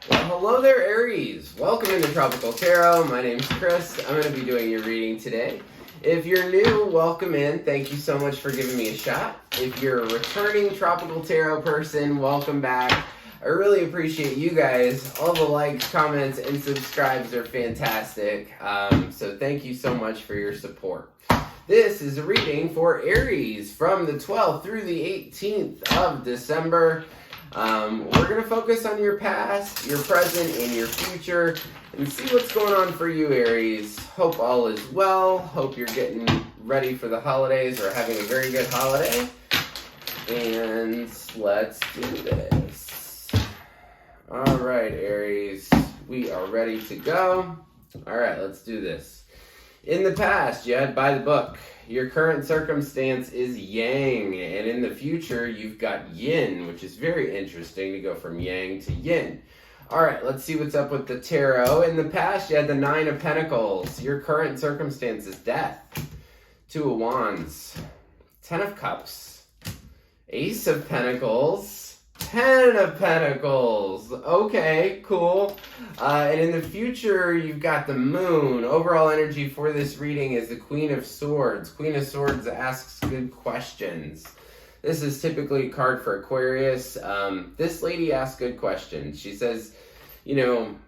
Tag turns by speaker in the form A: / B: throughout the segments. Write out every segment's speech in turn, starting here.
A: Well, hello there, Aries. Welcome into Tropical Tarot. My name's Chris. I'm going to be doing your reading today. If you're new, welcome in. Thank you so much for giving me a shot. If you're a returning Tropical Tarot person, welcome back. I really appreciate you guys. All the likes, comments, and subscribes are fantastic. So thank you so much for your support. This is a reading for Aries from the 12th through the 18th of December. We're going to focus on your past, your present, and your future, and see what's going on for you, Aries. Hope all is well. Hope you're getting ready for the holidays or having a very good holiday. And let's do this. All right, Aries, we are ready to go. All right, let's do this. In the past, you had by the book. Your current circumstance is yang, and in the future, you've got yin, which is very interesting to go from yang to yin. All right, let's see what's up with the tarot. In the past, you had the Nine of Pentacles. Your current circumstance is death. Two of Wands. Ten of Cups. Ace of Pentacles. Ten of Pentacles. Okay, cool. And in the future, you've got the Moon. Overall energy for this reading is the Queen of Swords. Queen of Swords asks good questions. This is typically a card for Aquarius. This lady asks good questions. She says, when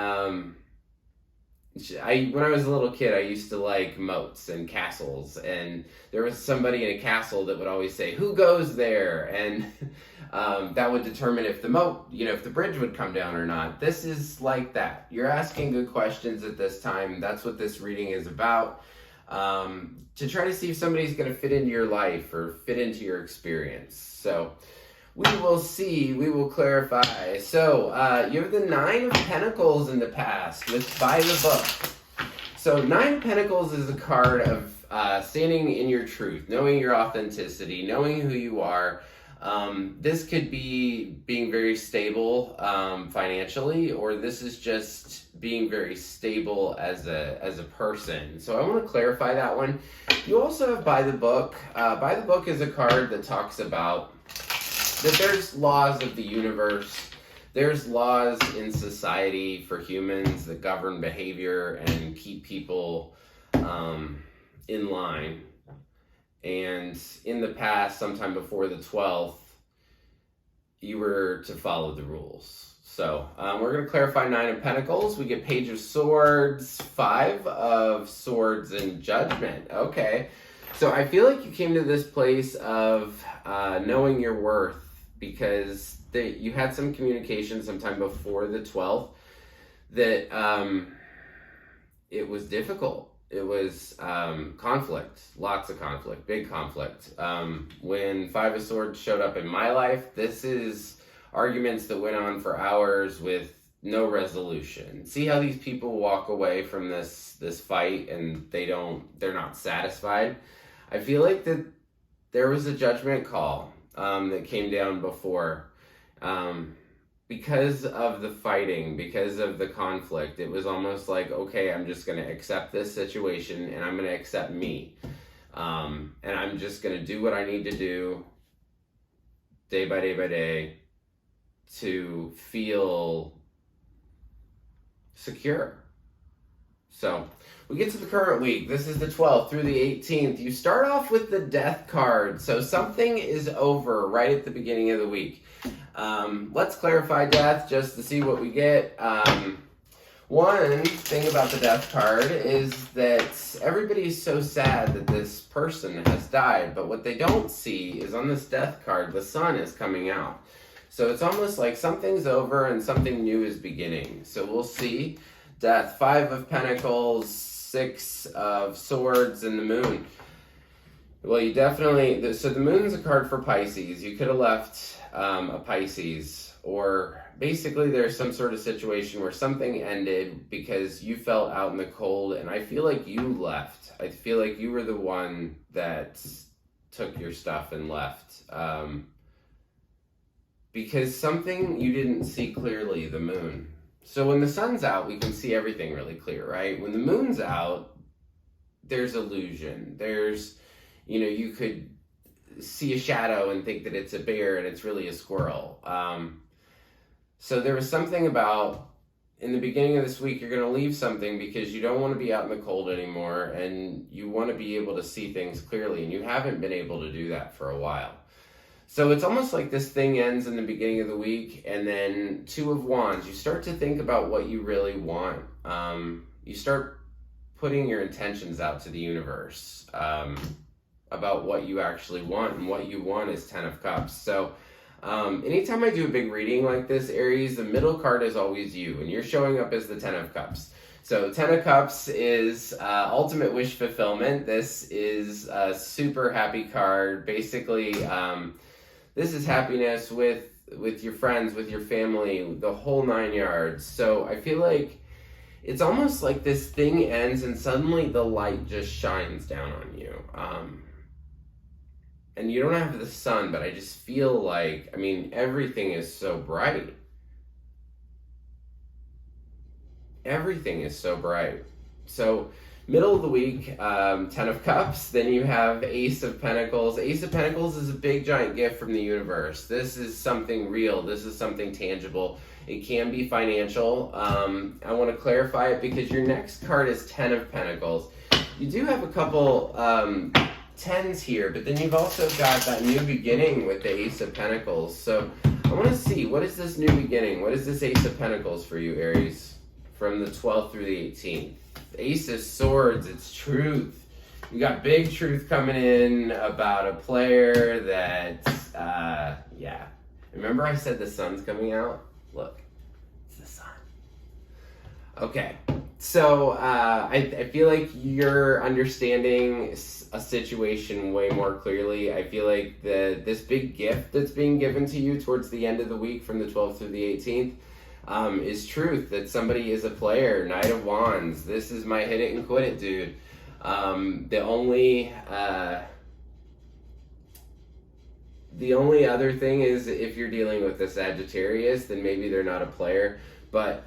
A: I was a little kid, I used to like moats and castles, and there was somebody in a castle that would always say, "Who goes there?" And that would determine if the moat, if the bridge would come down or not. This is like that. You're asking good questions at this time. That's what this reading is about, to try to see if somebody's going to fit into your life or fit into your experience. So we will see. We will clarify. So you have the Nine of Pentacles in the past with by the book. So Nine of Pentacles is a card of standing in your truth, knowing your authenticity, knowing who you are. This could be being very stable financially, or this is just being very stable as a person. So I want to clarify that one. You also have by the book. By the book is a card that talks about that there's laws of the universe. There's laws in society for humans that govern behavior and keep people in line. And in the past, sometime before the 12th, you were to follow the rules. So we're going to clarify Nine of Pentacles. We get Page of Swords, Five of Swords, and Judgment. Okay. So I feel like you came to this place of knowing your worth because you had some communication sometime before the 12th that it was difficult. It was conflict, lots of conflict, big conflict. When Five of Swords showed up in my life, this is arguments that went on for hours with no resolution. See how these people walk away from this fight and they're not satisfied? I feel like that there was a judgment call that came down before. Because of the fighting, because of the conflict, it was almost like, okay, I'm just going to accept this situation and I'm going to accept me. And I'm just going to do what I need to do day by day by day to feel secure. So we get to the current week. This is the 12th through the 18th. You start off with the Death card. So something is over right at the beginning of the week. Let's clarify death just to see what we get. One thing about the Death card is that everybody's so sad that this person has died, but what they don't see is on this Death card, the sun is coming out. So it's almost like something's over and something new is beginning. So we'll see. Death, Five of Pentacles, Six of Swords, and the Moon. Well, you definitely, so the Moon's a card for Pisces. You could have left a Pisces, or basically there's some sort of situation where something ended because you felt out in the cold, and I feel like you left. I feel like you were the one that took your stuff and left. Because something you didn't see clearly, the Moon. So when the sun's out, we can see everything really clear, right? When the moon's out, there's illusion. There's, you could see a shadow and think that it's a bear and it's really a squirrel. So there was something about in the beginning of this week, you're going to leave something because you don't want to be out in the cold anymore and you want to be able to see things clearly, and you haven't been able to do that for a while. So it's almost like this thing ends in the beginning of the week, and then Two of Wands, you start to think about what you really want. You start putting your intentions out to the universe about what you actually want, and what you want is Ten of Cups. So anytime I do a big reading like this, Aries, the middle card is always you, and you're showing up as the Ten of Cups. So Ten of Cups is ultimate wish fulfillment. This is a super happy card. Basically, this is happiness with your friends, with your family, the whole 9 yards. So I feel like it's almost like this thing ends and suddenly the light just shines down on you. And you don't have the sun, but I just feel like, I mean, everything is so bright. Everything is so bright. So middle of the week, Ten of Cups, then you have Ace of Pentacles. Ace of Pentacles is a big giant gift from the universe. This is something real. This is something tangible. It can be financial. I want to clarify it because your next card is Ten of Pentacles. You do have a couple tens here, but then you've also got that new beginning with the Ace of Pentacles. So I want to see, what is this new beginning? What is this Ace of Pentacles for you, Aries, from the 12th through the 18th? Ace of Swords, it's truth. You got big truth coming in about a player that, yeah. Remember I said the sun's coming out? Look, it's the sun. Okay, so I feel like you're understanding a situation way more clearly. I feel like this big gift that's being given to you towards the end of the week from the 12th through the 18th is truth, that somebody is a player. Knight of Wands. This is my hit it and quit it dude. The only other thing is if you're dealing with a Sagittarius, then maybe they're not a player. But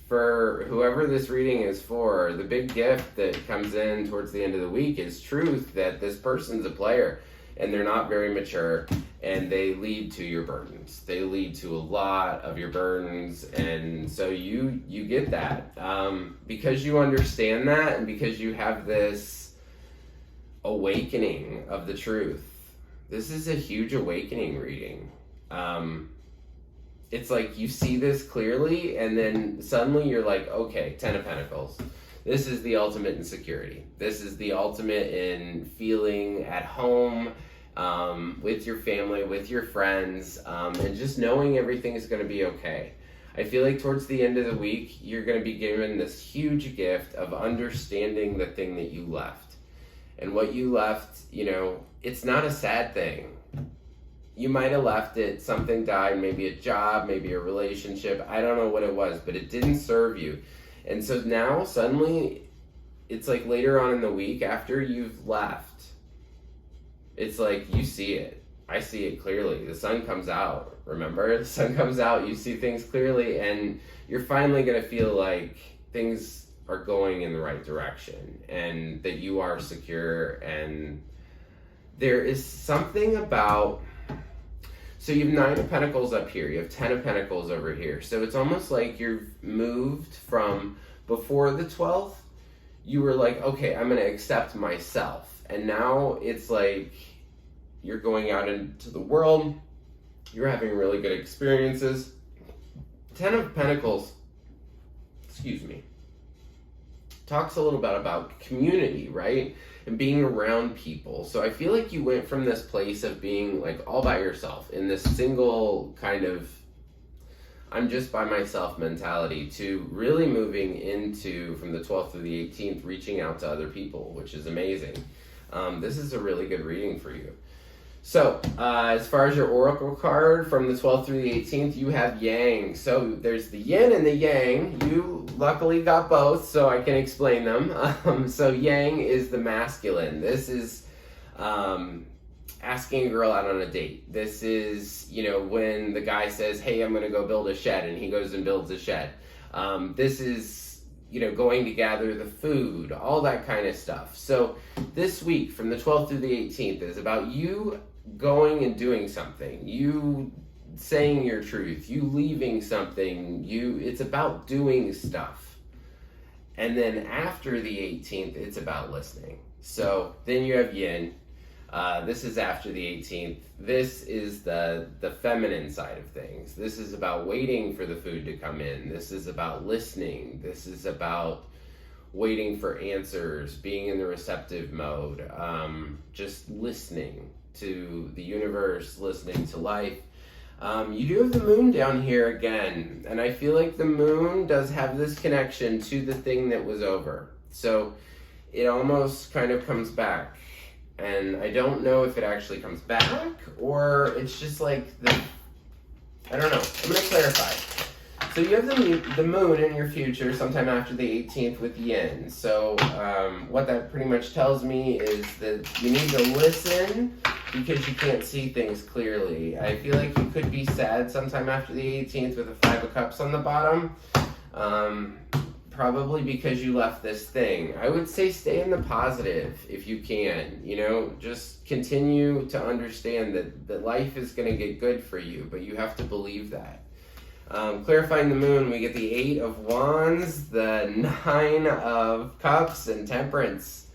A: for whoever this reading is for, the big gift that comes in towards the end of the week is truth, that this person's a player and they're not very mature, and they lead to your burdens. They lead to a lot of your burdens, and so you get that. Because you understand that, and because you have this awakening of the truth. This is a huge awakening reading. It's like you see this clearly, and then suddenly you're like, okay, Ten of Pentacles. This is the ultimate in security. This is the ultimate in feeling at home with your family, with your friends, and just knowing everything is going to be okay. I feel like towards the end of the week, you're going to be given this huge gift of understanding the thing that you left. And what you left, you know, it's not a sad thing. You might have left it, something died, maybe a job, maybe a relationship. I don't know what it was, but it didn't serve you. And so now suddenly it's like later on in the week after you've left, it's like you see it. I see it clearly. The sun comes out, remember? The sun comes out, you see things clearly, and you're finally going to feel like things are going in the right direction and that you are secure. And there is something about... So you have Nine of Pentacles up here. You have Ten of Pentacles over here. So it's almost like you've moved from before the 12th. You were like, okay, I'm going to accept myself. And now it's like you're going out into the world. You're having really good experiences. Ten of Pentacles, excuse me, talks a little bit about community, right? And being around people. So I feel like you went from this place of being like all by yourself in this single kind of I'm just by myself mentality to really moving into, from the 12th through the 18th, reaching out to other people, which is amazing. This is a really good reading for you. So, as far as your oracle card from the 12th through the 18th, you have Yang. So, there's the yin and the yang. You luckily got both, so I can explain them. So, Yang is the masculine. This is asking a girl out on a date. This is, you know, when the guy says, hey, I'm going to go build a shed, and he goes and builds a shed. This is, you know, going to gather the food, all that kind of stuff. So this week from the 12th through the 18th is about you going and doing something. You saying your truth, you leaving something, it's about doing stuff. And then after the 18th, it's about listening. So then you have yin. This is after the 18th. This is the feminine side of things. This is about waiting for the food to come in. This is about listening. This is about waiting for answers, being in the receptive mode, just listening to the universe, listening to life. You do have the moon down here again, and I feel like the moon does have this connection to the thing that was over. So it almost kind of comes back. And I don't know if it actually comes back or it's just like I don't know. I'm going to clarify. So you have the moon in your future sometime after the 18th with yin. So what that pretty much tells me is that you need to listen because you can't see things clearly. I feel like you could be sad sometime after the 18th with a 5 of Cups on the bottom. Probably because you left this thing. I would say stay in the positive if you can. You know, just continue to understand that life is going to get good for you, but you have to believe that. Clarifying the moon, we get the 8 of Wands, the 9 of Cups, and Temperance.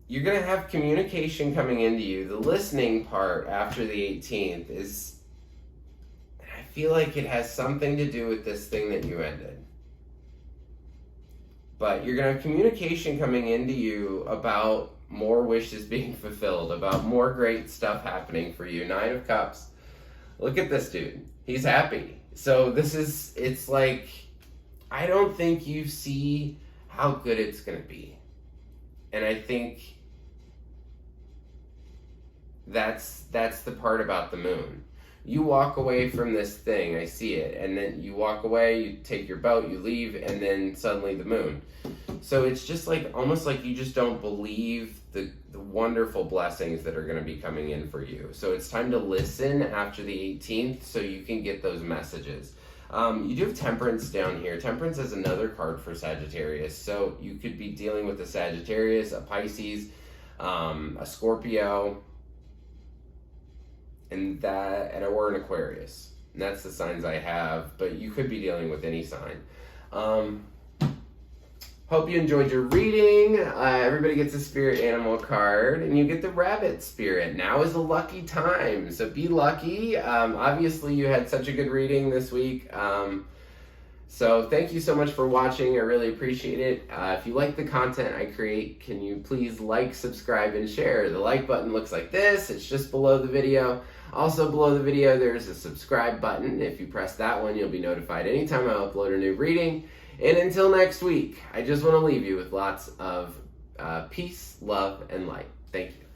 A: You're going to have communication coming into you. The listening part after the 18th is, I feel like it has something to do with this thing that you ended. But you're going to have communication coming into you about more wishes being fulfilled, about more great stuff happening for you. 9 of Cups. Look at this dude. He's happy. So it's like, I don't think you see how good it's going to be. And I think that's the part about the moon. You walk away from this thing, I see it, and then you walk away, you take your boat, you leave, and then suddenly the moon. So it's just like, almost like you just don't believe the wonderful blessings that are going to be coming in for you. So it's time to listen after the 18th so you can get those messages. You do have Temperance down here. Temperance is another card for Sagittarius. So you could be dealing with a Sagittarius, a Pisces, a Scorpio, or an Aquarius. And that's the signs I have, but you could be dealing with any sign. Hope you enjoyed your reading. Everybody gets a spirit animal card, and you get the rabbit spirit. Now is a lucky time, so be lucky. Obviously, you had such a good reading this week. So thank you so much for watching. I really appreciate it. If you like the content I create, can you please like, subscribe, and share? The like button looks like this. It's just below the video. Also below the video, there's a subscribe button. If you press that one, you'll be notified anytime I upload a new reading. And until next week, I just want to leave you with lots of peace, love, and light. Thank you.